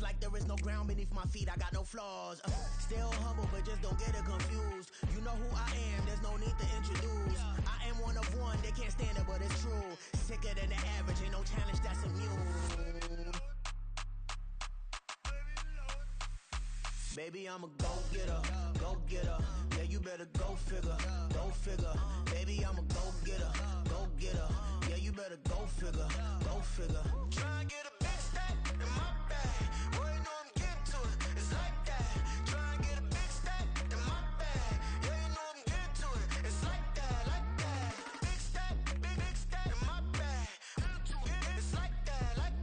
like there is no ground beneath my feet. I got no flaws. Still humble, but just don't get it confused. You know who I am, there's no need to introduce. I am one of one, they can't stand it, but it's true. Sicker than the average, ain't no challenge that's immune. Baby, I'm a go-getter, go-getter. Yeah, you better go figure, go figure. Baby, I'm a go-getter, go-getter. Yeah, you better go figure, go figure. Try and get a big stack in my bag. Boy, you know I'm getting to it, it's like that. Try and get a big stack in my bag. Yeah, you know I'm getting to it, it's like that, like that. Big stack, big stack in my bag. It's like that, like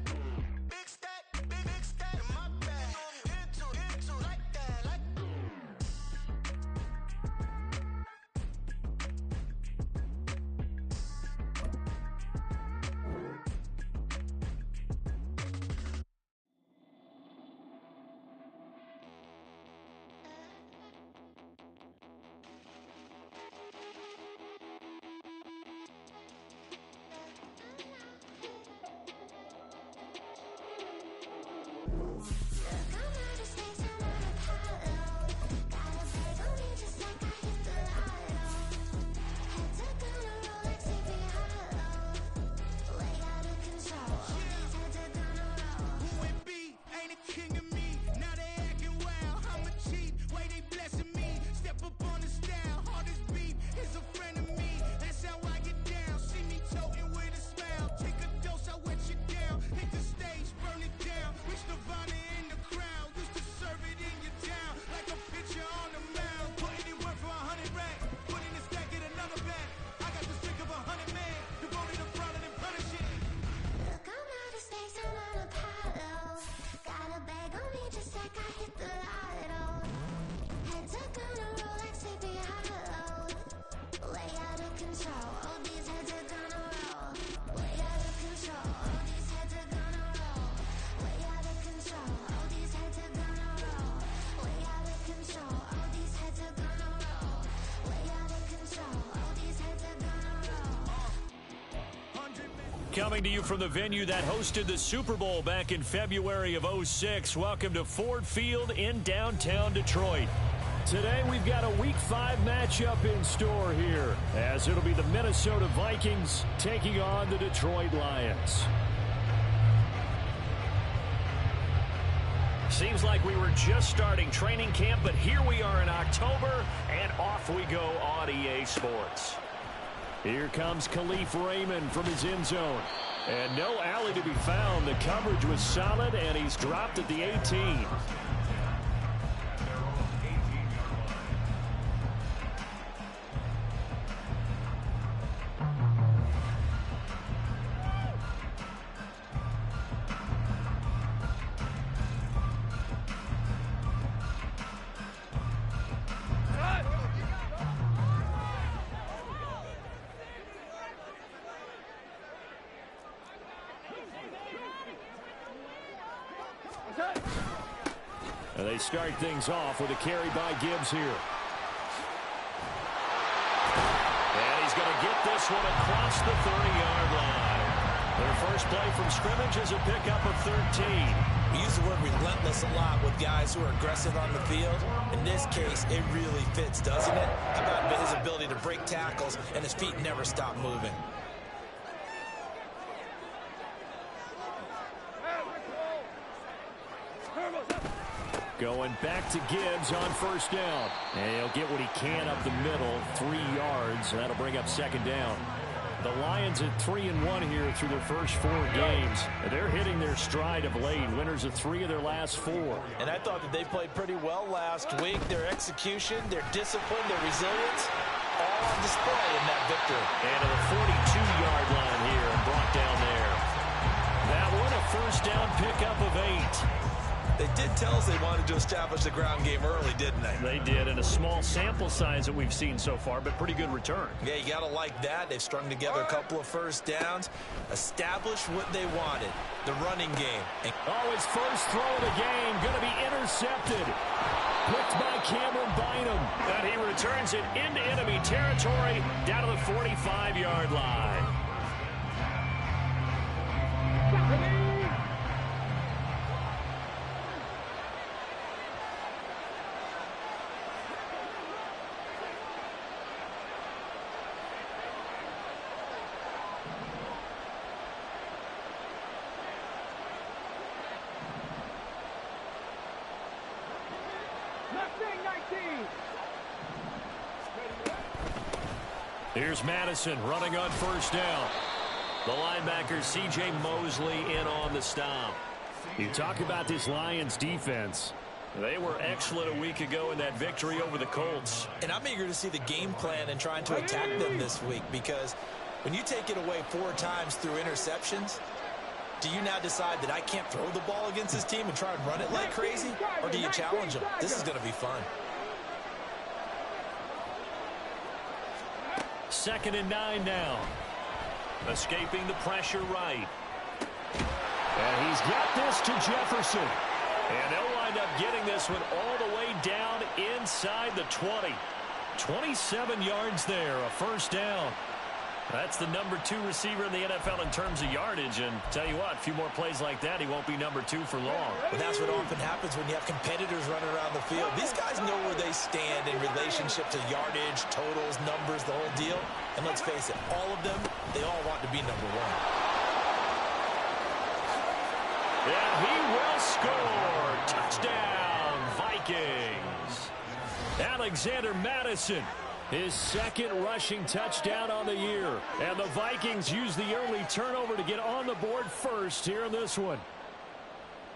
big stack in my bag. You know I'm getting to it, like that, like. Coming to you from the venue that hosted the Super Bowl back in February of '06. Welcome to Ford Field in downtown Detroit. Today we've got a Week 5 matchup in store here, as it'll be the Minnesota Vikings taking on the Detroit Lions. Seems like we were just starting training camp, but here we are in October, and off we go on EA Sports. Here comes Khalif Raymond from his end zone. And no alley to be found. The coverage was solid, and he's dropped at the 18. And they start things off with a carry by Gibbs here. And he's going to get this one across the 30-yard line. Their first play from scrimmage is a pickup of 13. We use the word relentless a lot with guys who are aggressive on the field. In this case, it really fits, doesn't it? How about his ability to break tackles and his feet never stop moving? Going back to Gibbs on first down. And he'll get what he can up the middle, 3 yards. That'll bring up second down. The Lions at 3-1 here through their first 4 games. They're hitting their stride of late. Winners of 3 of their last 4. And I thought that they played pretty well last week. Their execution, their discipline, their resilience, all on display in that victory. And to the 42-yard line here and brought down there. That one a first down pickup of 8. They did tell us they wanted to establish the ground game early, didn't they? They did, and a small sample size that we've seen so far, but pretty good return. Yeah, you got to like that. They've strung together a couple of first downs, established what they wanted, the running game. Oh, his first throw of the game, going to be intercepted. Picked by Cameron Bynum. And he returns it into enemy territory down to the 45-yard line. Here's Madison running on first down. The linebacker C.J. Mosley in on the stop. You talk about this Lions defense. They were excellent a week ago in that victory over the Colts. And I'm eager to see the game plan and trying to attack them this week, because when you take it away 4 times through interceptions, do you now decide that I can't throw the ball against this team and try and run it like crazy? Or do you challenge them? This is going to be fun. 2nd and 9 now. Escaping the pressure right. And he's got this to Jefferson. And they'll wind up getting this one all the way down inside the 20. 27 yards there, a first down. That's the number 2 receiver in the NFL in terms of yardage. And tell you what, a few more plays like that, he won't be number 2 for long. But that's what often happens when you have competitors running around the field. These guys know where they stand in relationship to yardage, totals, numbers, the whole deal. And let's face it, all of them, they all want to be number 1. And he will score. Touchdown, Vikings. Alexander Madison, his 2nd rushing touchdown on the year. And the Vikings use the early turnover to get on the board first here in this one.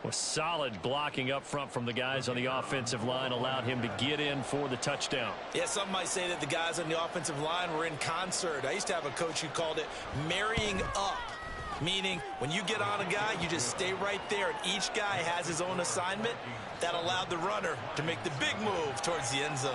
With solid blocking up front from the guys on the offensive line allowed him to get in for the touchdown. Yeah, some might say that the guys on the offensive line were in concert. I used to have a coach who called it marrying up. Meaning, when you get on a guy, you just stay right there, and each guy has his own assignment. That allowed the runner to make the big move towards the end zone.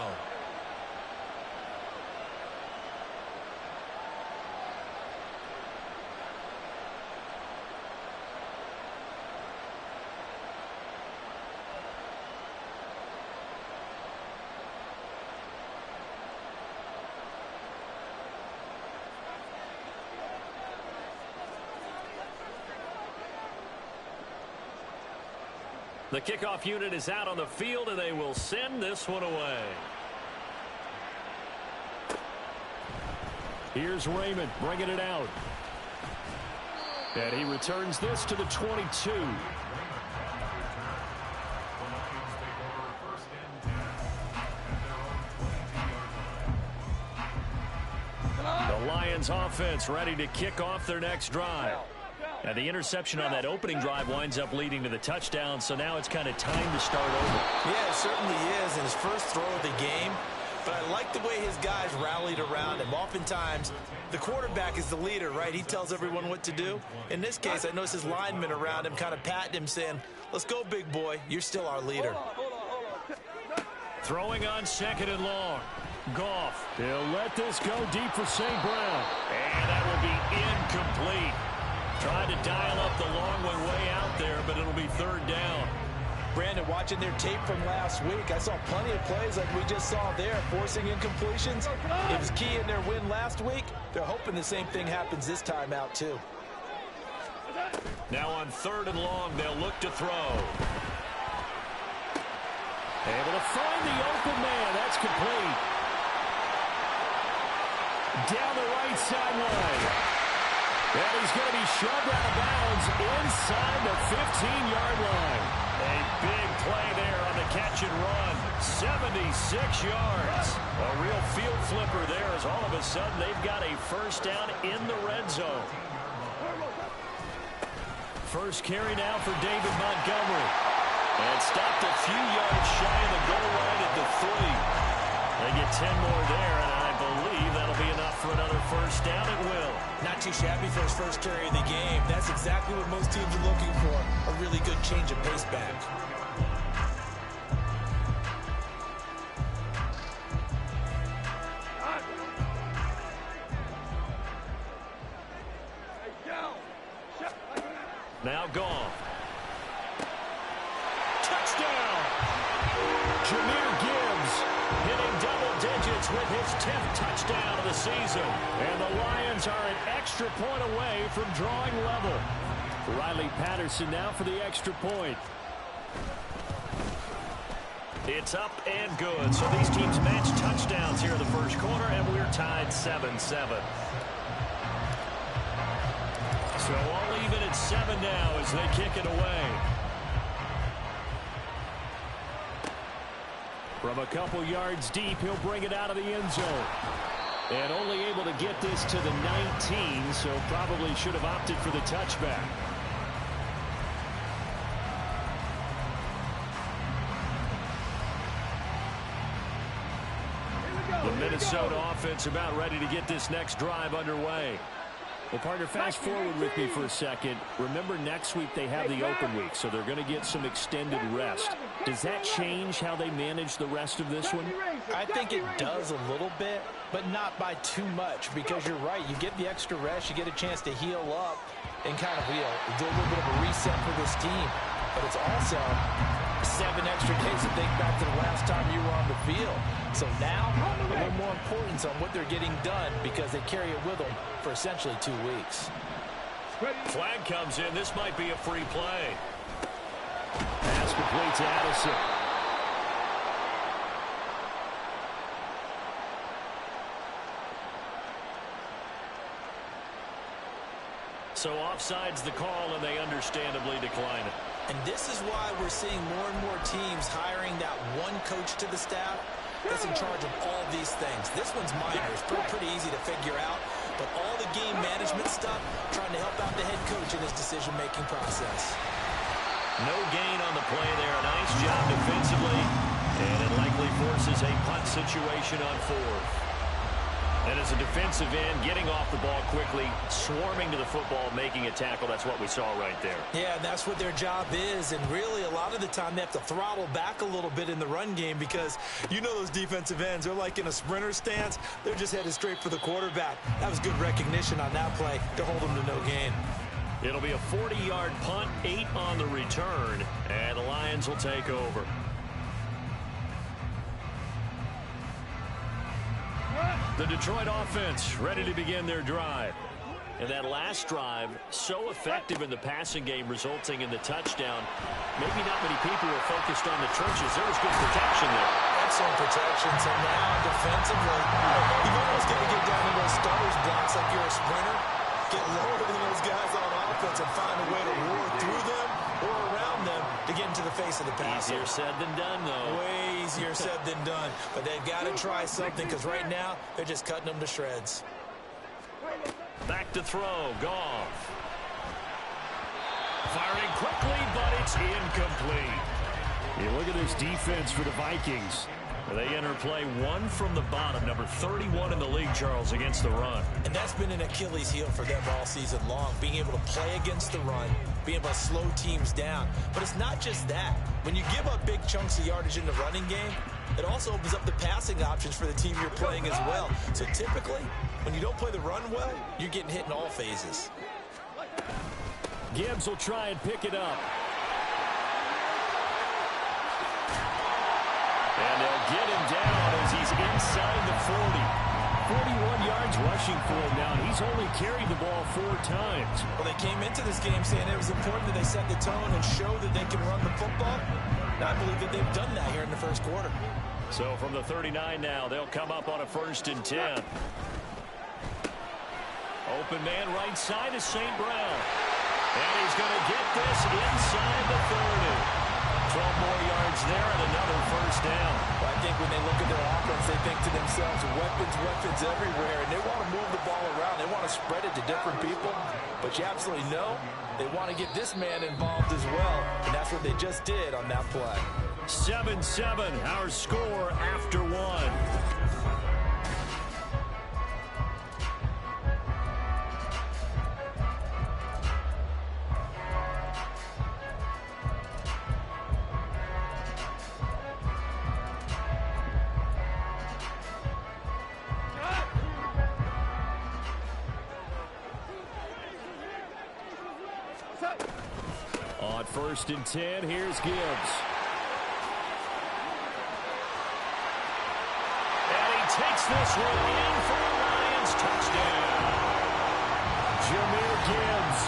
The kickoff unit is out on the field, and they will send this one away. Here's Raymond bringing it out. And he returns this to the 22. The Lions offense ready to kick off their next drive. And the interception on that opening drive winds up leading to the touchdown, so now it's kind of time to start over. Yeah, it certainly is in his first throw of the game. But I like the way his guys rallied around him. Oftentimes, the quarterback is the leader, right? He tells everyone what to do. In this case, I noticed his linemen around him kind of patting him, saying, let's go, big boy. You're still our leader. Throwing on 2nd and long. Goff. He'll let this go deep for St. Brown. And that will be incomplete. Trying to dial up the long one way out there, but it'll be 3rd down. Brandon, watching their tape from last week, I saw plenty of plays like we just saw there, forcing incompletions. It was key in their win last week. They're hoping the same thing happens this time out, too. Now on 3rd and long, they'll look to throw. Able to find the open man. That's complete. Down the right sideline. And he's going to be shoved out of bounds inside the 15-yard line. A big play there on the catch and run. 76 yards. A real field flipper there as all of a sudden they've got a first down in the red zone. First carry now for David Montgomery. And stopped a few yards shy of the goal line at the 3. They get 10 more there, and I believe that'll be enough for another first down. It will. Not too shabby for his first carry of the game. That's exactly what most teams are looking for. A really good change of pace back. Now gone. Touchdown! Jahmyr Gibbs hitting double digits with his 10th touchdown of the season. And the Lions are an extra point away from drawing level. Riley Patterson now for the extra point. It's up and good. So these teams match touchdowns here in the first quarter, and we're tied 7-7. So all even at 7 now as they kick it away. From a couple yards deep, he'll bring it out of the end zone. And only able to get this to the 19, so probably should have opted for the touchback. The Minnesota offense about ready to get this next drive underway. Well, partner, fast forward with me for a second. Remember, next week they have the open week, so they're going to get some extended rest. Does that change how they manage the rest of this one? I think it does a little bit, but not by too much, because you're right. You get the extra rest, you get a chance to heal up and kind of do a little bit of a reset for this team. But it's also 7 extra days to think back to the last time you were on the field. So now, a little more importance on what they're getting done because they carry it with them for essentially 2 weeks. Flag comes in. This might be a free play. Pass complete to Addison. So offside's the call, and they understandably decline it. And this is why we're seeing more and more teams hiring that one coach to the staff that's in charge of all these things. This one's minor. It's pretty easy to figure out. But all the game management stuff, trying to help out the head coach in his decision-making process. No gain on the play there. Nice job defensively. And it likely forces a punt situation on 4th. And as a defensive end, getting off the ball quickly, swarming to the football, making a tackle, that's what we saw right there. Yeah, that's what their job is. And really, a lot of the time, they have to throttle back a little bit in the run game because you know those defensive ends, they're like in a sprinter stance. They're just headed straight for the quarterback. That was good recognition on that play to hold them to no gain. It'll be a 40-yard punt, 8 on the return, and the Lions will take over. The Detroit offense ready to begin their drive. And that last drive, so effective in the passing game, resulting in the touchdown. Maybe not many people were focused on the trenches. There was good protection there. Excellent protection. So now, defensively, you've almost got to get down to those starters blocks like you're a sprinter. Get lower than those guys on offense and find a way to roar through them or around them to get into the face of the pass. Easier said than done, though. Way easier said than done. But they've got to try something because right now they're just cutting them to shreds. Back to throw. Goff. Firing quickly, but it's incomplete. You look at this defense for the Vikings. They enter play 1 from the bottom, number 31 in the league, Charles, against the run. And that's been an Achilles heel for them all season long, being able to play against the run, being able to slow teams down. But it's not just that. When you give up big chunks of yardage in the running game, it also opens up the passing options for the team you're playing as well. So typically, when you don't play the run well, you're getting hit in all phases. Gibbs will try and pick it up. And they'll get him down as he's inside the 40. 41 yards rushing for him now. He's only carried the ball 4 times. Well, they came into this game saying it was important that they set the tone and show that they can run the football. And I believe that they've done that here in the first quarter. So from the 39 now, they'll come up on a 1st and 10. Open man right side is St. Brown. And he's going to get this inside the 30. 12 more yards there and another 1st down. Well, I think when they look at their offense, they think to themselves, weapons everywhere, and they want to move the ball around. They want to spread it to different people, but you absolutely know they want to get this man involved as well, and that's what they just did on that play. 7-7, our score after 1. On 1st and 10, here's Gibbs. And he takes this one in for a Lions touchdown. Jahmyr Gibbs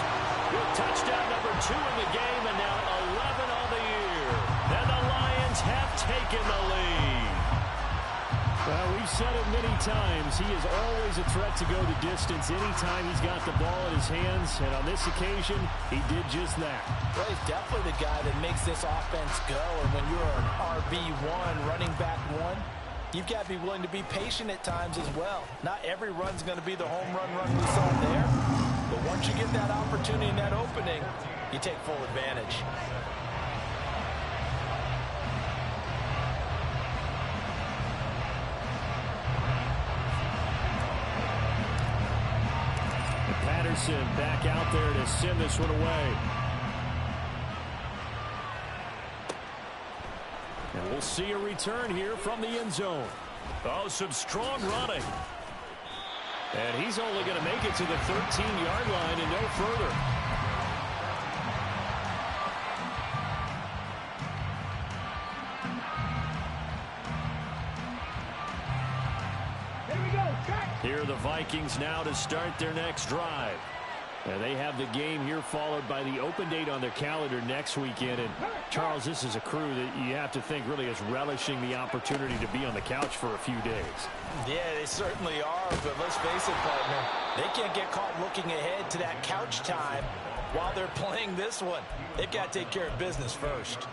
with touchdown number 2 in the game and now 11 on the year. And the Lions have taken the lead. Well, we've said it many times. He is always a threat to go the distance anytime he's got the ball in his hands. And on this occasion, he did just that. Well, he's definitely the guy that makes this offense go. And when you're an RB1, running back one, you've got to be willing to be patient at times as well. Not every run's going to be the home run we saw there. But once you get that opportunity and that opening, you take full advantage. Patterson back out there to send this one away. And we'll see a return here from the end zone. Oh, some strong running. And he's only going to make it to the 13-yard line and no further. Here are the Vikings now to start their next drive. And they have the game here followed by the open date on their calendar next weekend. And, Charles, this is a crew that you have to think really is relishing the opportunity to be on the couch for a few days. Yeah, they certainly are, but let's face it, partner. They can't get caught looking ahead to that couch time while they're playing this one. They've got to take care of business first.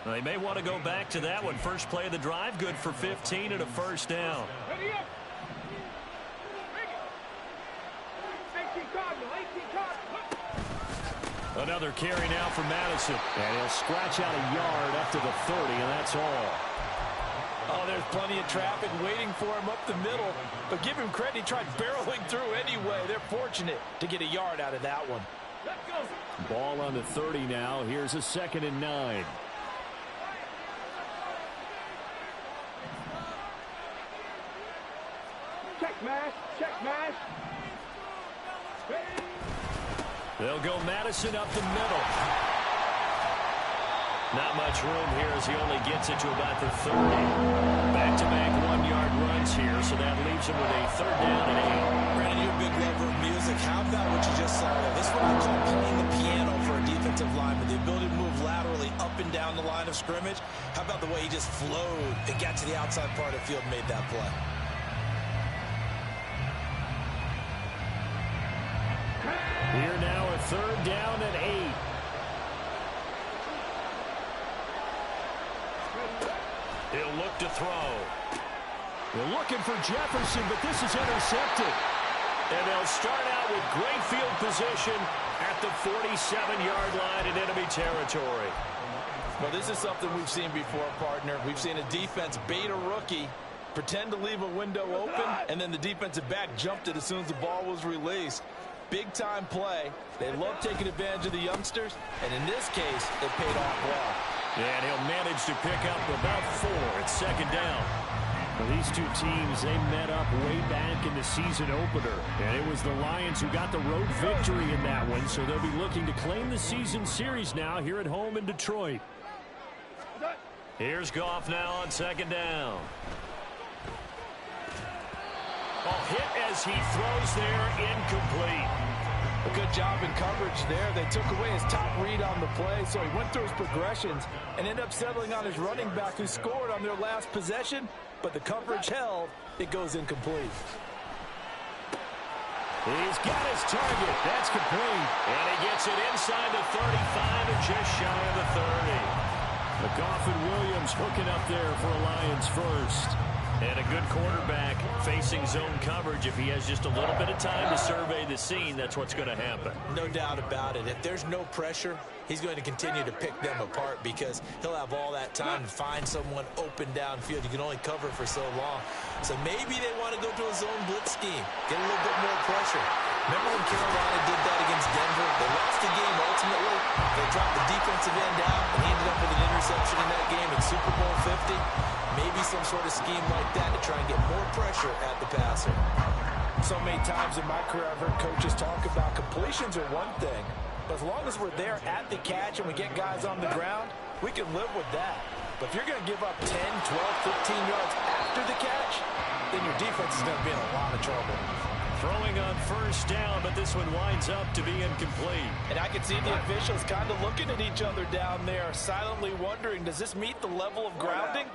Well, they may want to go back to that one. First play of the drive, good for 15 and a first down. Another carry now for Madison. And he'll scratch out a yard up to the 30, and that's all. Oh, there's plenty of traffic waiting for him up the middle. But give him credit, he tried barreling through anyway. They're fortunate to get a yard out of that one. Ball on the 30 now. Here's a 2nd and 9. Check mash, check mash. They'll go Madison up the middle. Not much room here as he only gets it to about the 30. Back-to-back 1-yard runs here, so that leaves him with a 3rd down and 8. Brandon, you're a big lover of music. How about what you just saw there? This is what I call playing the piano for a defensive lineman. The ability to move laterally up and down the line of scrimmage. How about the way he just flowed and got to the outside part of the field and made that play? Here now a 3rd down and 8. He'll look to throw. They're looking for Jefferson, but this is intercepted. And they'll start out with great field position at the 47-yard line in enemy territory. Well, this is something we've seen before, partner. We've seen a defense bait a rookie, pretend to leave a window open, and then the defensive back jumped it as soon as the ball was released. Big-time play. They love taking advantage of the youngsters, and in this case, it paid off well. Yeah, and he'll manage to pick up about 4 at 2nd down. Well, these two teams, they met up way back in the season opener, and it was the Lions who got the road victory in that one, so they'll be looking to claim the season series now here at home in Detroit. Here's Goff now on 2nd down. Ball hit as he throws there, incomplete. A good job in coverage there. They took away his top read on the play, so he went through his progressions and ended up settling on his running back who scored on their last possession, but the coverage held. It goes incomplete. He's got his target. That's complete. And he gets it inside the 35 and just shy of the 30. Goff and Williams hooking up there for a Lions first. And a good quarterback facing zone coverage. If he has just a little bit of time to survey the scene, that's what's going to happen. No doubt about it. If there's no pressure, he's going to continue to pick them apart because he'll have all that time to find someone open downfield. You can only cover for so long. So maybe they want to go to a zone blitz scheme, get a little bit more pressure. Remember when Carolina did that against Denver? They lost the game ultimately. They dropped the defensive end out and ended up with an interception in that game in Super Bowl 50. Maybe some sort of scheme like that to try and get more pressure at the passer. So many times in my career, I've heard coaches talk about completions are one thing, but as long as we're there at the catch and we get guys on the ground, we can live with that. But if you're going to give up 10, 12, 15 yards after the catch, then your defense is going to be in a lot of trouble. Throwing on 1st down, but this one winds up to be incomplete. And I can see the officials kind of looking at each other down there, silently wondering, does this meet the level of grounding?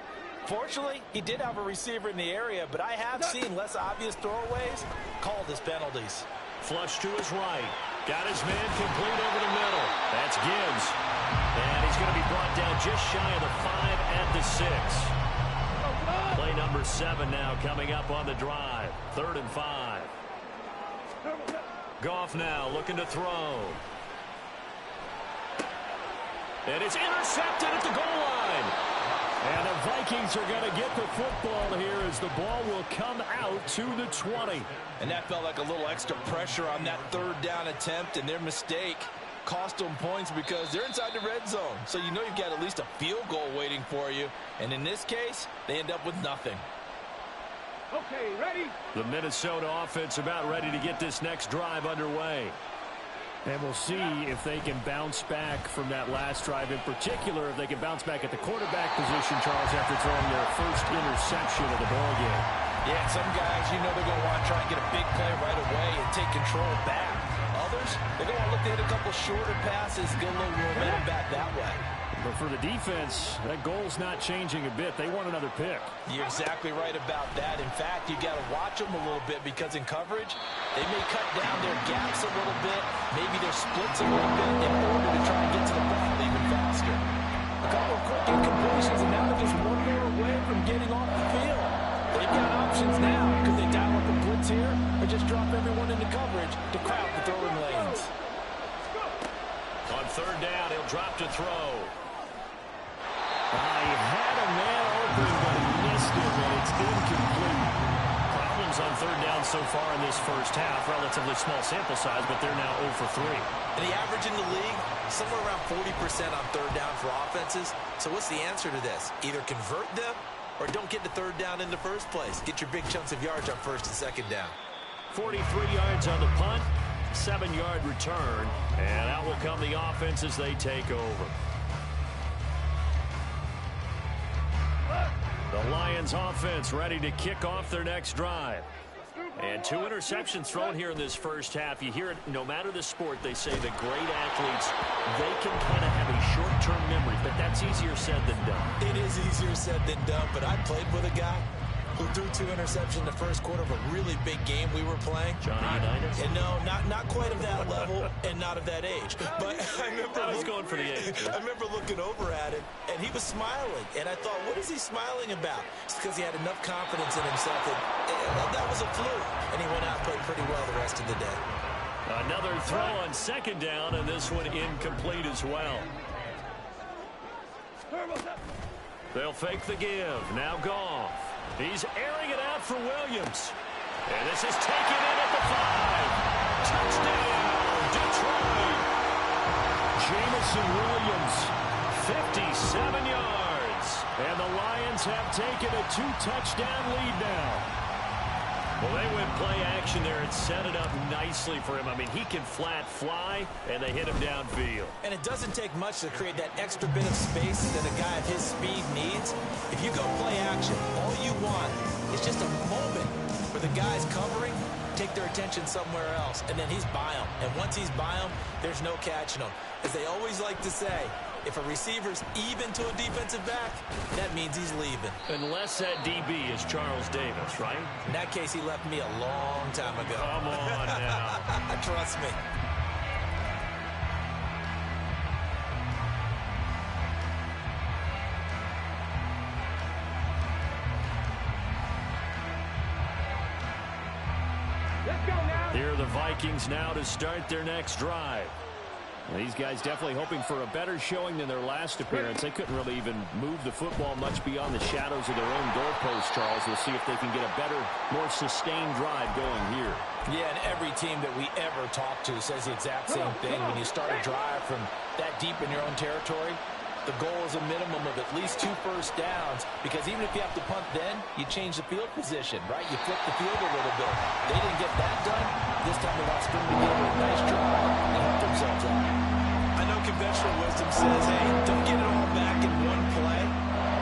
Fortunately, he did have a receiver in the area, but I have seen less obvious throwaways called as penalties. Flush to his right. Got his man complete over the middle. That's Gibbs. And he's going to be brought down just shy of the 5 at the 6. Play number 7 now coming up on the drive. 3rd and 5. Goff now looking to throw. And it's intercepted at the goal line. And the Vikings are going to get the football here as the ball will come out to the 20. And that felt like a little extra pressure on that 3rd down attempt, and their mistake cost them points because they're inside the red zone. So you know you've got at least a field goal waiting for you. And in this case, they end up with nothing. Okay, ready? The Minnesota offense about ready to get this next drive underway. And we'll see if they can bounce back from that last drive. In particular, if they can bounce back at the quarterback position, Charles, after throwing their first interception of the ball game. Yeah, some guys, you know they're going to want to try and get a big play right away and take control back. Others, they're going to want to look to hit a couple shorter passes, get a little momentum back that way. But for the defense, that goal's not changing a bit. They want another pick. You're exactly right about that. In fact, you got to watch them a little bit because in coverage, they may cut down their gaps a little bit, maybe their splits a little bit in order to try and get to the ball even faster. A couple of quick incompletions, and now they're just one more away from getting off the field. They've got options now. Could they dial up a blitz here or just drop everyone into coverage to crowd the throwing lanes? On 3rd down, he'll drop to throw. He had a man open, but he missed it, and it's incomplete. Problems on 3rd down so far in this first half. Relatively small sample size, but they're now 0 for 3. And the average in the league, somewhere around 40% on 3rd down for offenses. So what's the answer to this? Either convert them or don't get to 3rd down in the first place. Get your big chunks of yards on 1st and 2nd down. 43 yards on the punt, 7-yard return, and out will come the offense as they take over. The Lions offense ready to kick off their next drive. And 2 interceptions thrown here in this first half. You hear it, no matter the sport, they say that great athletes, they can kind of have a short-term memory, but that's easier said than done. It is easier said than done, but I played with a guy who threw 2 interceptions in the first quarter of a really big game we were playing. Johnny Unitas? And no, not quite of that level and not of that age. But I remember I was going for the age. I remember looking over at him, and he was smiling. And I thought, what is he smiling about? It's because he had enough confidence in himself that was a fluke. And he went out and played pretty well the rest of the day. Another throw on 2nd down, and this one incomplete as well. They'll fake the give. Now Goff. He's airing it out for Williams. And this is taken in at the 5. Touchdown, Detroit. Jamison Williams, 57 yards. And the Lions have taken a 2-touchdown lead now. Well, they went play action there and set it up nicely for him. I mean, he can flat fly, and they hit him downfield. And it doesn't take much to create that extra bit of space that a guy of his speed needs. If you go play action, all you want is just a moment where the guys covering take their attention somewhere else, and then he's by him. And once he's by him, there's no catching him. As they always like to say, if a receiver's even to a defensive back, that means he's leaving. Unless that DB is Charles Davis, right? In that case, he left me a long time ago. Come on now. Trust me. Let's go now. Here are the Vikings now to start their next drive. Well, these guys definitely hoping for a better showing than their last appearance. They couldn't really even move the football much beyond the shadows of their own goalpost, Charles. We'll see if they can get a better, more sustained drive going here. Yeah, and every team that we ever talk to says the exact same thing. When you start a drive from that deep in your own territory, the goal is a minimum of at least 2 first downs, because even if you have to punt then, you change the field position, right? You flip the field a little bit. They didn't get that done. This time they want to string together a nice drive and help themselves out. I know conventional wisdom says, hey, don't get it all back in one play.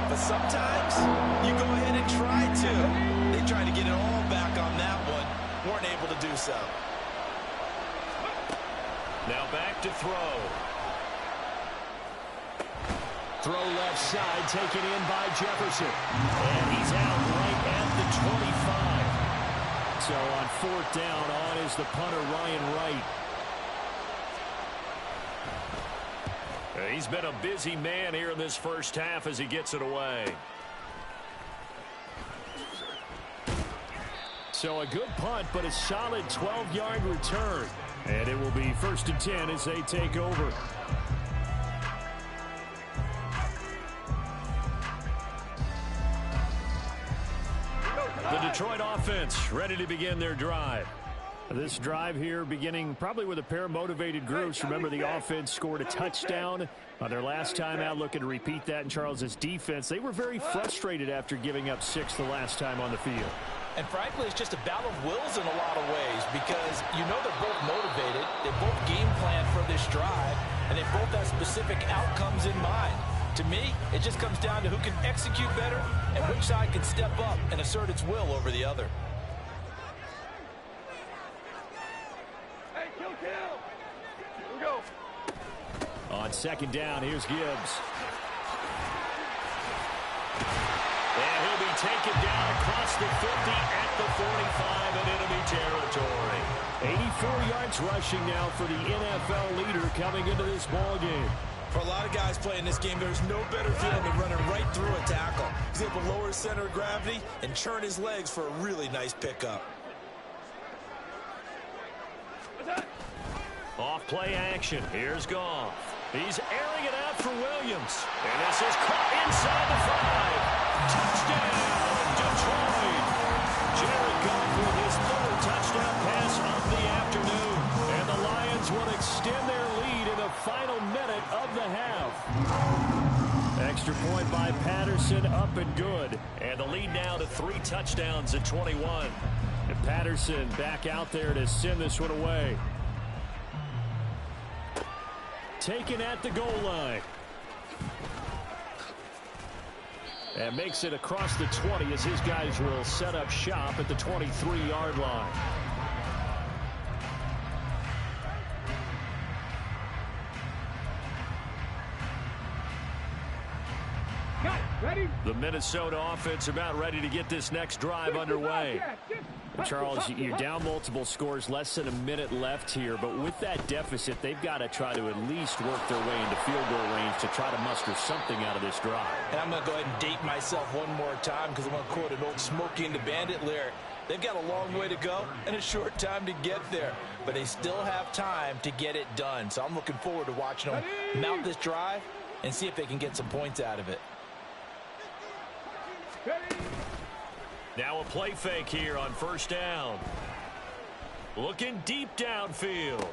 But sometimes you go ahead and try to. They tried to get it all back on that one. Weren't able to do so. Now back to throw. Throw left side, taken in by Jefferson. And he's out right at the 25. So on fourth down, on is the punter, Ryan Wright. He's been a busy man here in this first half as he gets it away. So a good punt, but a solid 12-yard return. And it will be 1st and 10 as they take over. The Detroit offense ready to begin their drive. This drive here beginning probably with a pair of motivated groups. Remember, the offense scored a touchdown on their last time out, looking to repeat that in Charles's defense. They were very frustrated after giving up 6 the last time on the field. And frankly, it's just a battle of wills in a lot of ways because you know they're both motivated. They both game plan for this drive, and they both have specific outcomes in mind. To me, it just comes down to who can execute better and which side can step up and assert its will over the other. Hey, kill. Here we go. On second down, here's Gibbs. And he'll be taken down across the 50 at the 45 in enemy territory. 84 yards rushing now for the NFL leader coming into this ballgame. For a lot of guys playing this game, there's no better feeling than running right through a tackle. He's able to lower his center of gravity and churn his legs for a really nice pickup. Off play action. Here's Goff. He's airing it out for Williams. And this is caught inside the 5. Touchdown, Detroit. Jared Goff with his 3rd touchdown pass of the afternoon. And the Lions will extend their lead in the final minute of the half. Extra point by Patterson, up and good. And the lead now to 3 touchdowns at 21. And Patterson back out there to send this one away. Taken at the goal line. And makes it across the 20 as his guys will set up shop at the 23-yard line. Ready? The Minnesota offense about ready to get this next drive underway. Charles, you're down multiple scores, less than a minute left here, but with that deficit, they've got to try to at least work their way into field goal range to try to muster something out of this drive. And I'm going to go ahead and date myself one more time because I'm going to quote an old Smokey and the Bandit lyric. They've got a long way to go and a short time to get there, but they still have time to get it done. So I'm looking forward to watching them mount this drive and see if they can get some points out of it. Now a play fake here on 1st down. Looking deep downfield.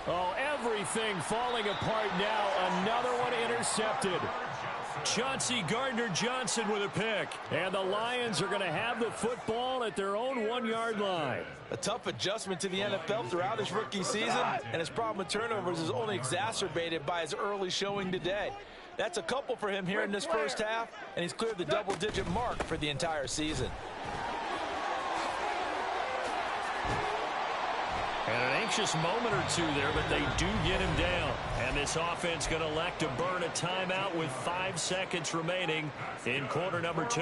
Oh, everything falling apart now. Another one intercepted. Chauncey Gardner-Johnson with a pick. And the Lions are going to have the football at their own 1-yard line. A tough adjustment to the NFL throughout his rookie season, and his problem with turnovers is only exacerbated by his early showing today. That's a couple for him here in this first half, and he's cleared the double-digit mark for the entire season. And an anxious moment or two there, but they do get him down. And this offense going to elect to burn a timeout with 5 seconds remaining in quarter number 2.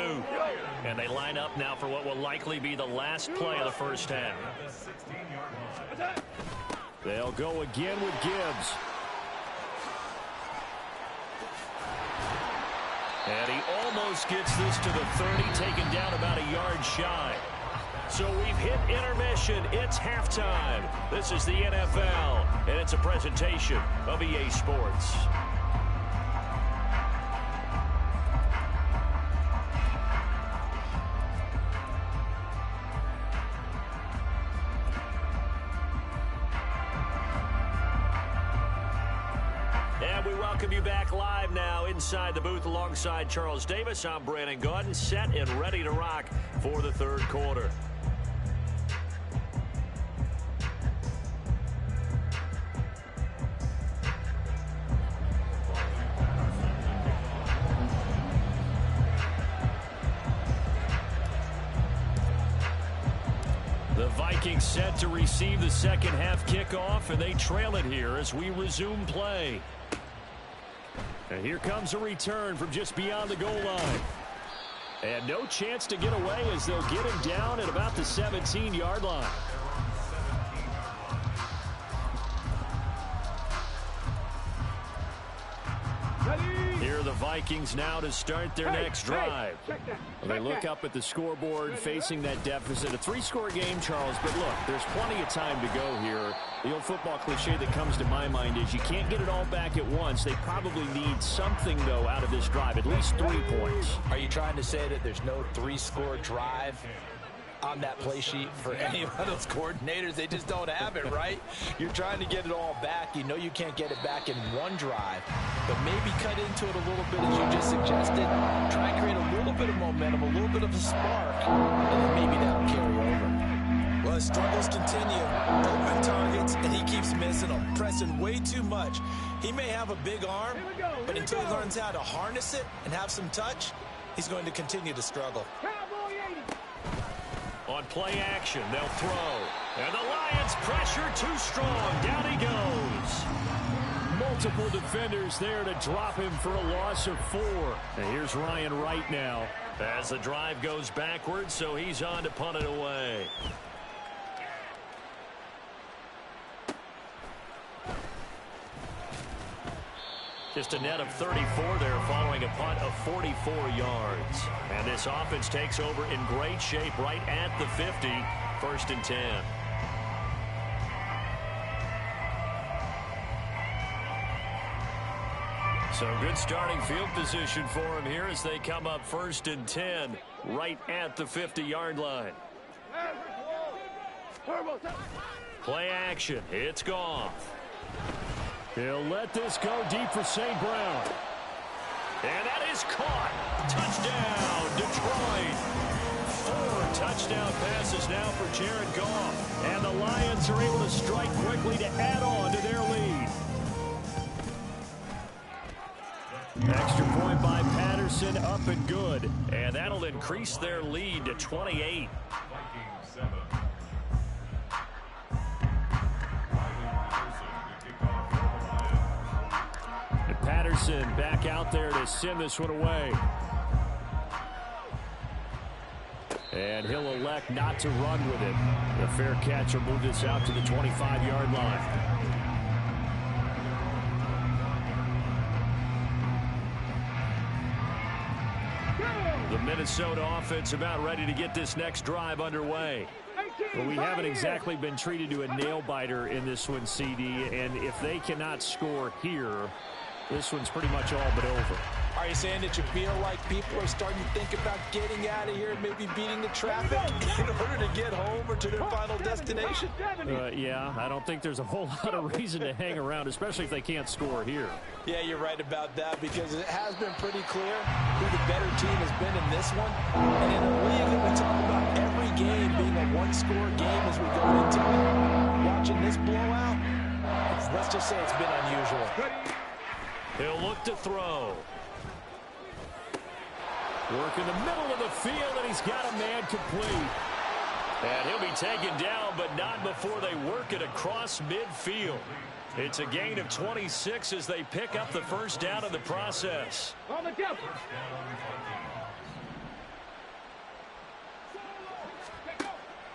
And they line up now for what will likely be the last play of the first half. They'll go again with Gibbs. And he almost gets this to the 30, taken down about a yard shy. So we've hit intermission. It's halftime. This is the NFL, and it's a presentation of EA Sports. And we welcome you back live now inside the booth alongside Charles Davis. I'm Brandon Gaudin, set and ready to rock for the third quarter. The Vikings set to receive the second half kickoff, and they trail it here as we resume play. And here comes a return from just beyond the goal line. And no chance to get away as they'll get him down at about the 17-yard line. Here are the Vikings now to start their next drive. They look up at the scoreboard facing that deficit. A 3-score game, Charles, but look, there's plenty of time to go here. The old football cliche that comes to my mind is you can't get it all back at once. They probably need something, though, out of this drive, at least 3 points. Are you trying to say that there's no 3-score drive on that play sheet for any of those coordinators? They just don't have it, right? You're trying to get it all back. You know you can't get it back in one drive, but maybe cut into it a little bit as you just suggested. Try and create a little bit of momentum, a little bit of a spark, and then maybe that'll carry over. Well, his struggles continue. Open targets, and he keeps missing them, pressing way too much. He may have a big arm, but until he learns how to harness it and have some touch, he's going to continue to struggle. On play action, they'll throw. And the Lions pressure too strong. Down he goes. Multiple defenders there to drop him for a loss of 4. And here's Ryan Wright now as the drive goes backwards, so he's on to punt it away. Just a net of 34 there following a punt of 44 yards. And this offense takes over in great shape right at the 50. 1st and 10. So good starting field position for him here as they come up 1st and 10 right at the 50-yard line. Play action. It's Goff. He'll let this go deep for St. Brown. And that is caught. Touchdown, Detroit. 4 touchdown passes now for Jared Goff. And the Lions are able to strike quickly to add on to their lead. Extra point by Patterson, up and good. And that'll increase their lead to 28. Patterson back out there to send this one away. And he'll elect not to run with it. The fair catch will move this out to the 25-yard line. The Minnesota offense about ready to get this next drive underway. Well, we haven't exactly been treated to a nail-biter in this one, CD, and if they cannot score here, this one's pretty much all but over. Are you saying that you feel like people are starting to think about getting out of here, maybe beating the traffic in order to get home or to their final destination? Yeah, I don't think there's a whole lot of reason to hang around, especially if they can't score here. Yeah, you're right about that because it has been pretty clear who the better team has been in this one. And in a league that we talk about every game being a one-score game as we go into it, watching this blowout, let's just say it's been unusual. He'll look to throw. Work in the middle of the field, and he's got a man complete. And he'll be taken down, but not before they work it across midfield. It's a gain of 26 as they pick up the first down in the process.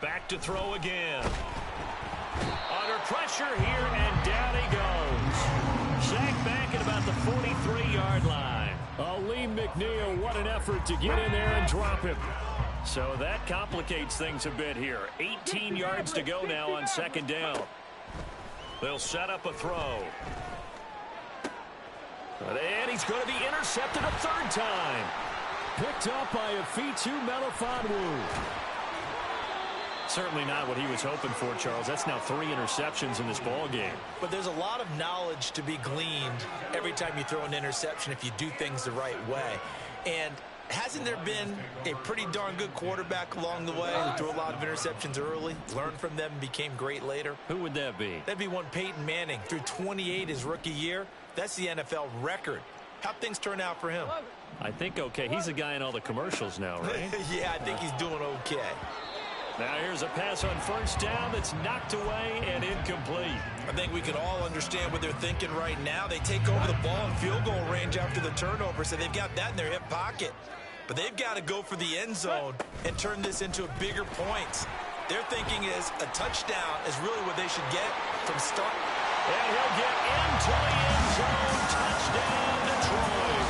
Back to throw again. Under pressure here, and down he goes. Sacked back at about the 43-yard line. Lee McNeil, what an effort to get in there and drop him. So that complicates things a bit here. 18 yards to go now on 2nd down. They'll set up a throw. And he's going to be intercepted a 3rd time. Picked up by Afitu Melifonwu. Certainly not what he was hoping for, Charles. That's now 3 interceptions in this ball game. But there's a lot of knowledge to be gleaned every time you throw an interception if you do things the right way. And hasn't there been a pretty darn good quarterback along the way who threw a lot of interceptions early, learned from them, and became great later? Who would that be? That'd be one Peyton Manning. Threw 28 his rookie year. That's the NFL record. How'd things turn out for him? I think okay. He's a guy in all the commercials now, right? Yeah, I think he's doing okay. Now here's a pass on first down that's knocked away and incomplete. I think we can all understand what they're thinking right now. They take over the ball in field goal range after the turnover, so they've got that in their hip pocket. But they've got to go for the end zone and turn this into a bigger points. Their thinking is a touchdown is really what they should get from start. And he'll get into the end zone. Touchdown, Detroit.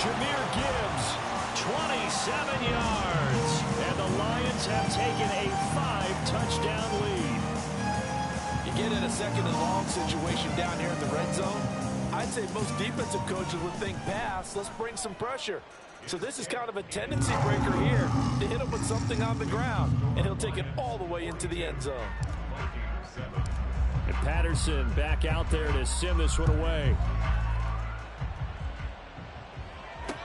Jahmyr Gibbs, 27 yards. And the Lions have taken a 5-touchdown lead. You get in a second and long situation down here in the red zone. I'd say most defensive coaches would think pass. Let's bring some pressure. So this is kind of a tendency breaker here to hit him with something on the ground. And he'll take it all the way into the end zone. And Patterson back out there to send this one away.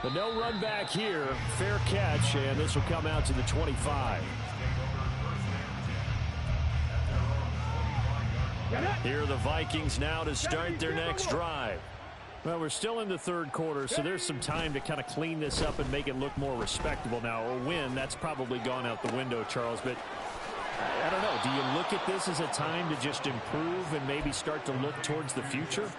The no run back here. Fair catch, and this will come out to the 25. Here are the Vikings now to start their next drive. Well, we're still in the third quarter, so there's some time to kind of clean this up and make it look more respectable now. A win, that's probably gone out the window, Charles, but I don't know. Do you look at this as a time to just improve and maybe start to look towards the future?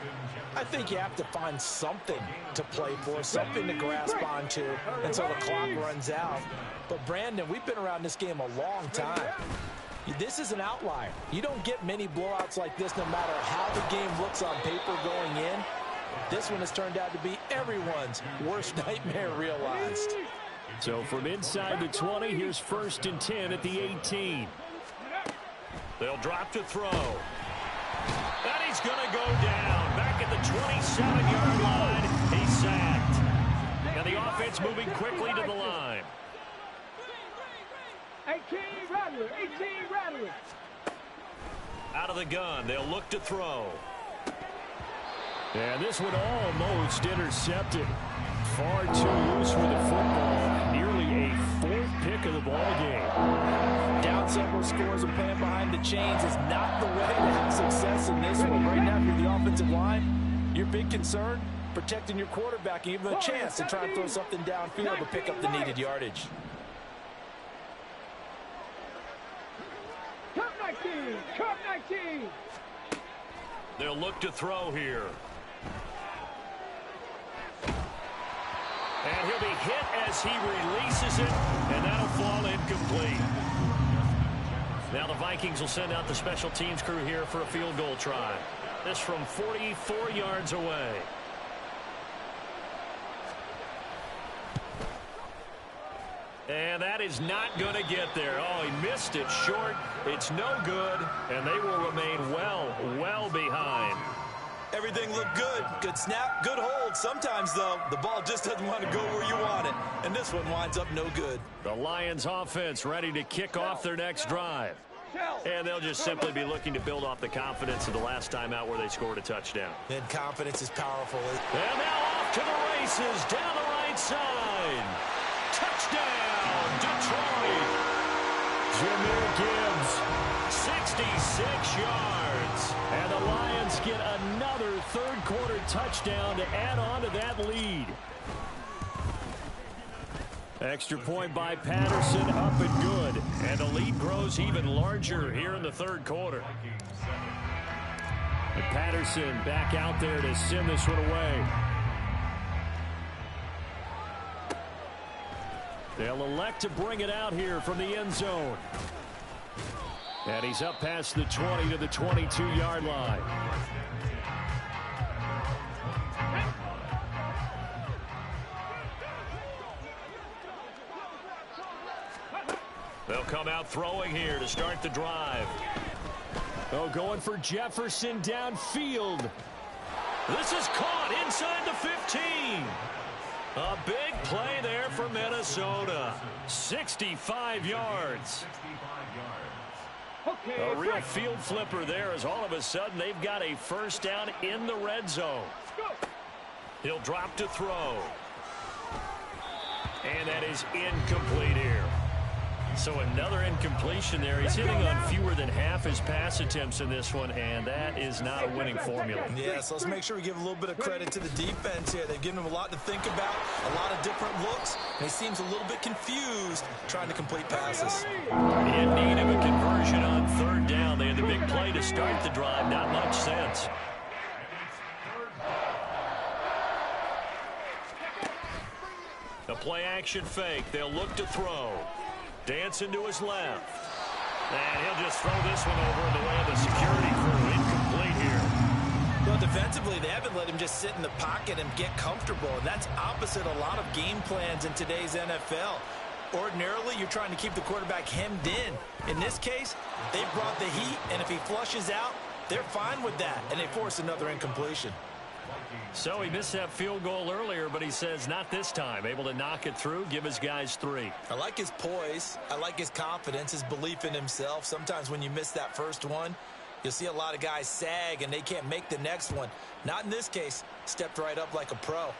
I think you have to find something to play for, something to grasp onto until the clock runs out. But, Brandon, we've been around this game a long time. This is an outlier. You don't get many blowouts like this no matter how the game looks on paper going in. This one has turned out to be everyone's worst nightmare realized. So from inside the 20, here's 1st and 10 at the 18. They'll drop to throw. And he's going to go down. Back at the 27-yard line. He's sacked. And the offense moving quickly to the line. 18 Rattler, 18 Rattler. Out of the gun, they'll look to throw. And this one almost intercepted. Far too loose with the football. Nearly a 4th pick of the ball game. Down several scores and playing behind the chains is not the way to have success in this one. Right now, if you're the offensive line, your big concern, protecting your quarterback and give him a chance to try and throw something downfield to pick up the needed yardage. Cup 19, Cup 19. They'll look to throw here. And he'll be hit as he releases it, and that'll fall incomplete. Now the Vikings will send out the special teams crew here for a field goal try. This from 44 yards away. And that is not going to get there. Oh, he missed it short. It's no good, and they will remain well behind. Everything looked good. Good snap, good hold. Sometimes, though, the ball just doesn't want to go where you want it. And this one winds up no good. The Lions offense ready to kick off their next drive. And they'll just simply be looking to build off the confidence of the last time out where they scored a touchdown. And confidence is powerful. And now off to the races down the right side. Touchdown, Detroit. Jahmyr Gibbs, 66 yards. And the Lions get another third-quarter touchdown to add on to that lead. Extra point by Patterson, up and good. And the lead grows even larger here in the third quarter. And Patterson back out there to send this one away. They'll elect to bring it out here from the end zone. And he's up past the 20 to the 22-yard line. They'll come out throwing here to start the drive. Oh, going for Jefferson downfield. This is caught inside the 15. A big play there for Minnesota. 65 yards. A real field flipper there as all of a sudden they've got a first down in the red zone. He'll drop to throw. And that is incomplete here. So another incompletion there. He's hitting on fewer than half his pass attempts in this one, and that is not a winning formula. Yeah, so let's make sure we give a little bit of credit to the defense here. They've given him a lot to think about, a lot of different looks, and he seems a little bit confused trying to complete passes. In need of a conversion on third down. They had the big play to start the drive. Not much sense. The play-action fake. They'll look to throw. Dancing to his left. And he'll just throw this one over in the way of the security crew. Incomplete here. Well, defensively, they haven't let him just sit in the pocket and get comfortable. And that's opposite a lot of game plans in today's NFL. Ordinarily, you're trying to keep the quarterback hemmed in. In this case, they brought the heat, and if he flushes out, they're fine with that, and they force another incompletion. So he missed that field goal earlier, but he says not this time. Able to knock it through, give his guys 3. I like his poise. I like his confidence, his belief in himself. Sometimes when you miss that first one, you'll see a lot of guys sag, and they can't make the next one. Not in this case. Stepped right up like a pro.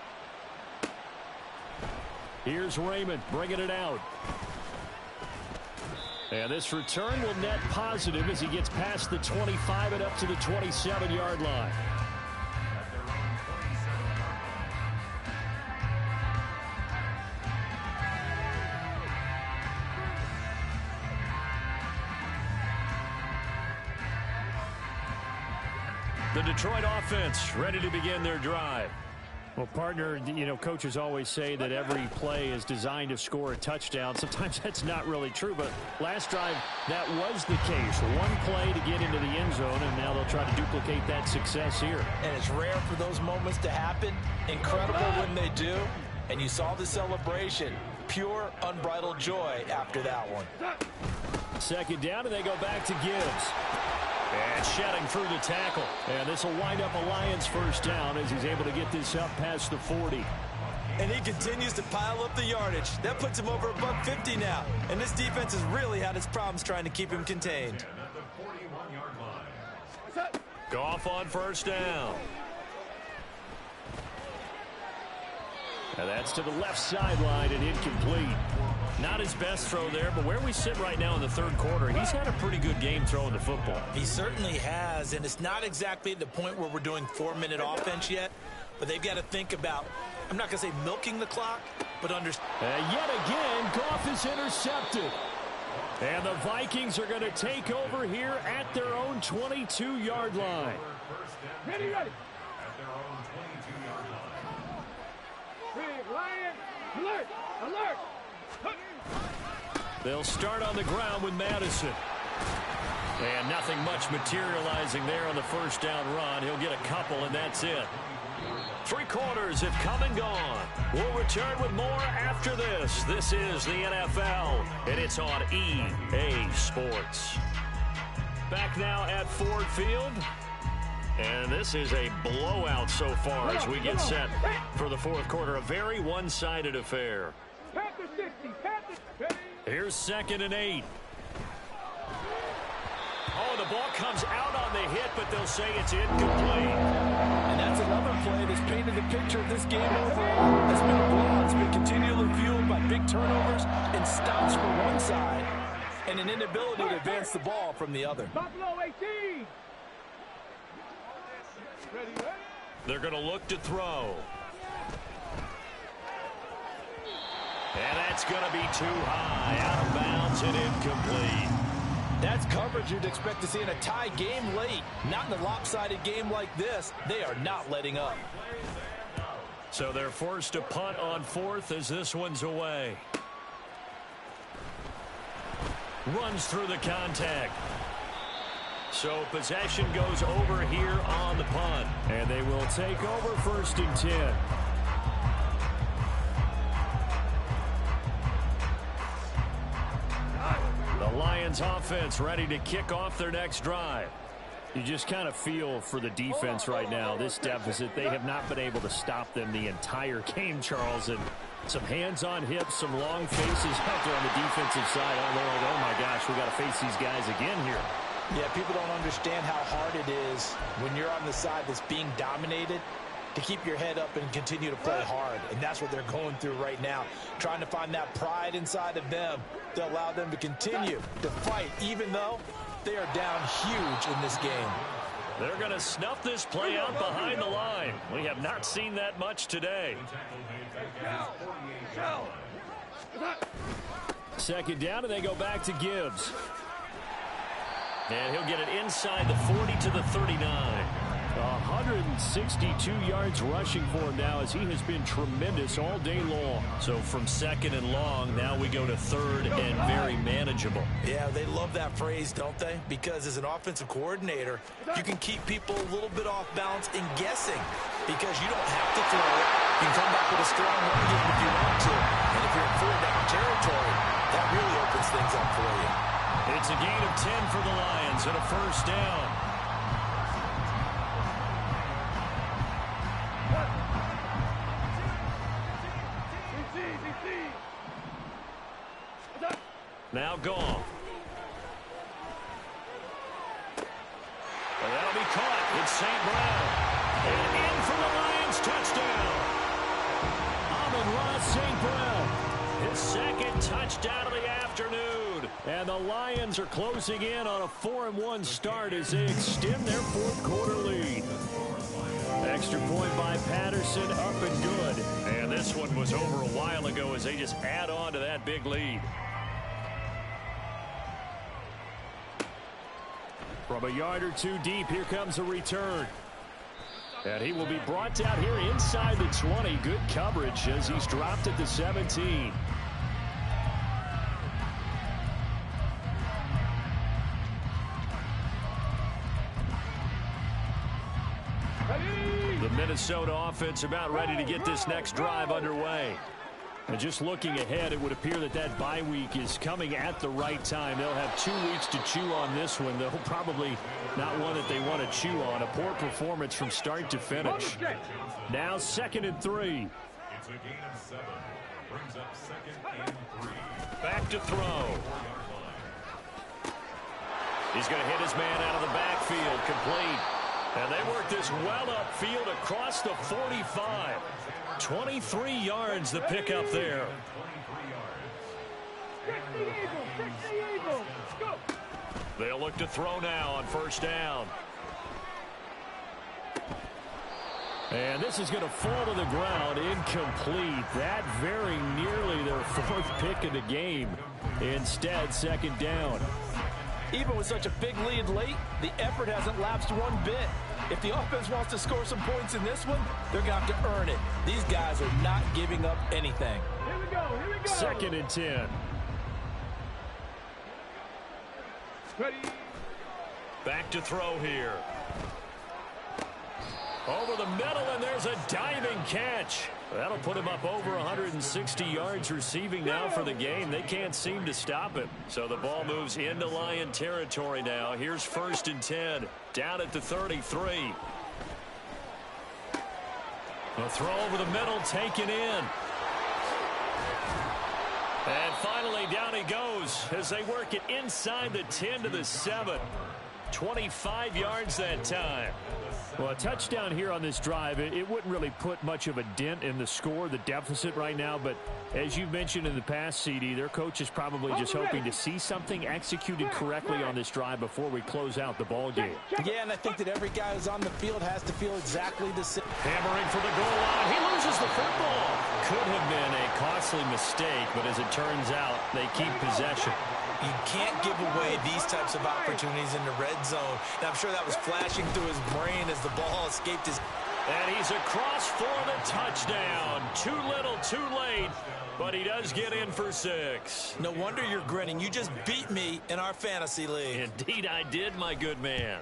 Here's Raymond bringing it out. And this return will net positive as he gets past the 25 and up to the 27-yard line. The Detroit offense ready to begin their drive. Well, partner, you know, coaches always say that every play is designed to score a touchdown. Sometimes that's not really true, but last drive, that was the case. One play to get into the end zone, and now they'll try to duplicate that success here. And it's rare for those moments to happen. Incredible when they do. And you saw the celebration. Pure, unbridled joy after that one. Second down, and they go back to Gibbs. And shedding through the tackle. And this will wind up a Lions first down as he's able to get this up past the 40. And he continues to pile up the yardage. That puts him over $150 now. And this defense has really had its problems trying to keep him contained. Goff on first down. And that's to the left sideline and incomplete. Not his best throw there, but where we sit right now in the third quarter, he's had a pretty good game throwing the football. He certainly has, and it's not exactly at the point where we're doing 4-minute offense yet, but they've got to think about, I'm not going to say milking the clock, but understand. Yet again, Goff is intercepted. And the Vikings are going to take over here at their own 22-yard line. Ready. Big Lion, alert, alert. They'll start on the ground with Madison. And nothing much materializing there on the first down run. He'll get a couple, and that's it. 3 quarters have come and gone. We'll return with more after this. This is the NFL, and it's on EA Sports. Back now at Ford Field. And this is a blowout so far as we get set for the fourth quarter. A very one-sided affair. Panther 60, Panther. Here's 2nd and 8. Oh, the ball comes out on the hit, but they'll say it's incomplete. And that's another play that's painted the picture of this game overall. It's been a blowout. It's been continually fueled by big turnovers and stops from one side and an inability to advance the ball from the other. Buffalo 18. Ready. They're going to look to throw. And that's going to be too high. Out of bounds and incomplete. That's coverage you'd expect to see in a tie game late. Not in a lopsided game like this. They are not letting up. So they're forced to punt on 4th as this one's away. Runs through the contact. So possession goes over here on the punt. And they will take over 1st and 10. The Lions offense ready to kick off their next drive. You just kind of feel for the defense right now. This deficit, they have not been able to stop them the entire game, Charles. And some hands on hips, some long faces out there on the defensive side. They're like, oh my gosh, we got to face these guys again here. Yeah, people don't understand how hard it is when you're on the side that's being dominated to keep your head up and continue to play hard. And that's what they're going through right now, trying to find that pride inside of them to allow them to continue to fight, even though they are down huge in this game. They're going to snuff this play out behind the line. We have not seen that much today. Second down, and they go back to Gibbs. And he'll get it inside the 40 to the 39. 162 yards rushing for him now, as he has been tremendous all day long. So from second and long, now we go to third and very manageable. Yeah, they love that phrase, don't they? Because as an offensive coordinator, you can keep people a little bit off balance and guessing, because you don't have to throw it. You can come back with a strong run game if you want to. And if you're in fourth down territory, that really opens things up for you. It's a gain of 10 for the Lions and a first down. Now gone. And that'll be caught. It's St. Brown. And in for the Lions touchdown. Amon-Ra St. Brown. His second touchdown of the afternoon. And the Lions are closing in on a 4-1 start as they extend their fourth quarter lead. Extra point by Patterson, up and good. And this one was over a while ago as they just add on to that big lead. From a yard or two deep, here comes a return. And he will be brought down here inside the 20. Good coverage as he's dropped at the 17. The Minnesota offense about ready to get this next drive underway. And just looking ahead, it would appear that that bye week is coming at the right time. They'll have 2 weeks to chew on this one. They'll probably not one that they want to chew on. A poor performance from start to finish. Now 2nd and 3. It's a gain of 7. Brings up 2nd and 3. Back to throw. He's going to hit his man out of the backfield. Complete. And they work this well upfield across the 45. 23 yards the pickup there. They'll look to throw now on first down. And this is going to fall to the ground, incomplete. That very nearly their 4th pick of the game. Instead, 2nd down. Even with such a big lead late, the effort hasn't lapsed one bit. If the offense wants to score some points in this one, they're going to have to earn it. These guys are not giving up anything. Here we go, here we go. 2nd and 10. Ready. Back to throw here. Over the middle, and there's a diving catch. That'll put him up over 160 yards receiving now for the game. They can't seem to stop him. So the ball moves into Lion territory now. Here's 1st and 10. Down at the 33. A throw over the middle, taken in. And finally, down he goes as they work it inside the 10 to the 7. 25 yards that time. Well, a touchdown here on this drive, it wouldn't really put much of a dent in the score, the deficit right now. But as you've mentioned in the past, CD, their coach is probably just hoping to see something executed correctly on this drive before we close out the ball game. Yeah, and I think that every guy who's on the field has to feel exactly the same. Hammering for the goal line. He loses the football. Could have been a costly mistake, but as it turns out, they keep possession. You can't give away these types of opportunities in the red zone. Now, I'm sure that was flashing through his brain as the ball escaped his. And he's across for the touchdown. Too little, too late, but he does get in for 6. No wonder you're grinning. You just beat me in our fantasy league. Indeed, I did, my good man.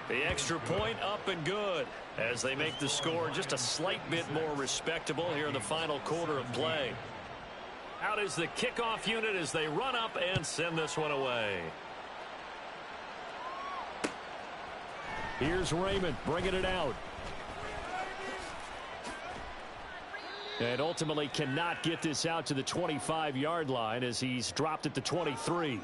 The extra point up and good as they make the score just a slight bit more respectable here in the final quarter of play. Out is the kickoff unit as they run up and send this one away. Here's Raymond bringing it out. And ultimately cannot get this out to the 25-yard line as he's dropped at the 23.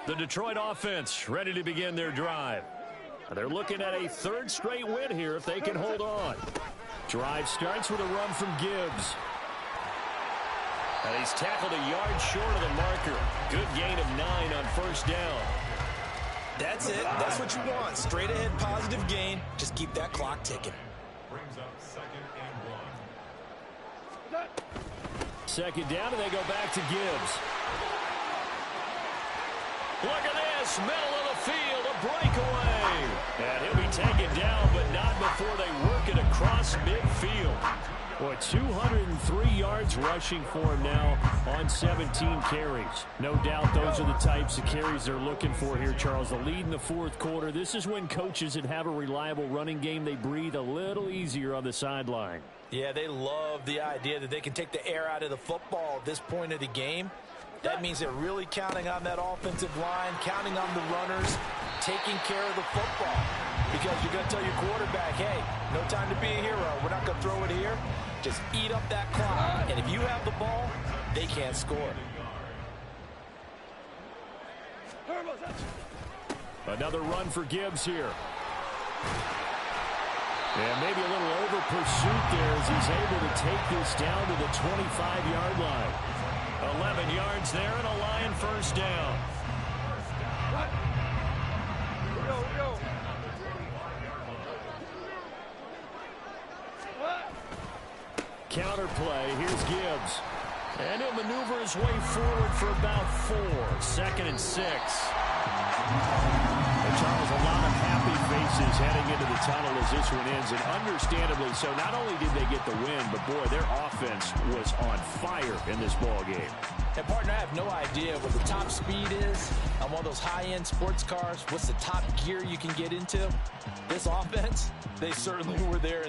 The Detroit offense ready to begin their drive. They're looking at a third straight win here if they can hold on. Drive starts with a run from Gibbs. And he's tackled a yard short of the marker. Good gain of 9 on first down. That's it. That's what you want. Straight ahead positive gain. Just keep that clock ticking. Brings up 2nd and 1. Second down, and they go back to Gibbs. Look at this. Middle of the field. A breakaway. And he'll be taken down, but not before they work it across midfield. Boy, 203 yards rushing for him now on 17 carries. No doubt those are the types of carries they're looking for here, Charles. The lead in the fourth quarter. This is when coaches that have a reliable running game, they breathe a little easier on the sideline. Yeah, they love the idea that they can take the air out of the football at this point of the game. That means they're really counting on that offensive line, counting on the runners, taking care of the football. Because you're going to tell your quarterback, hey, no time to be a hero. We're not going to throw it here. Just eat up that clock. And if you have the ball, they can't score. Another run for Gibbs here. And maybe a little over pursuit there as he's able to take this down to the 25-yard line. 11 yards there and a Lion first down. Counter play. Here's Gibbs. And he'll maneuver his way forward for about 4. 2nd and 6. And Charles, a lot of happy faces heading into the tunnel as this one ends, and understandably so. Not only did they get the win, but boy, their offense was on fire in this ball game. And partner, I have no idea what the top speed is on one of those high-end sports cars. What's the top gear you can get into? This offense, they certainly were there.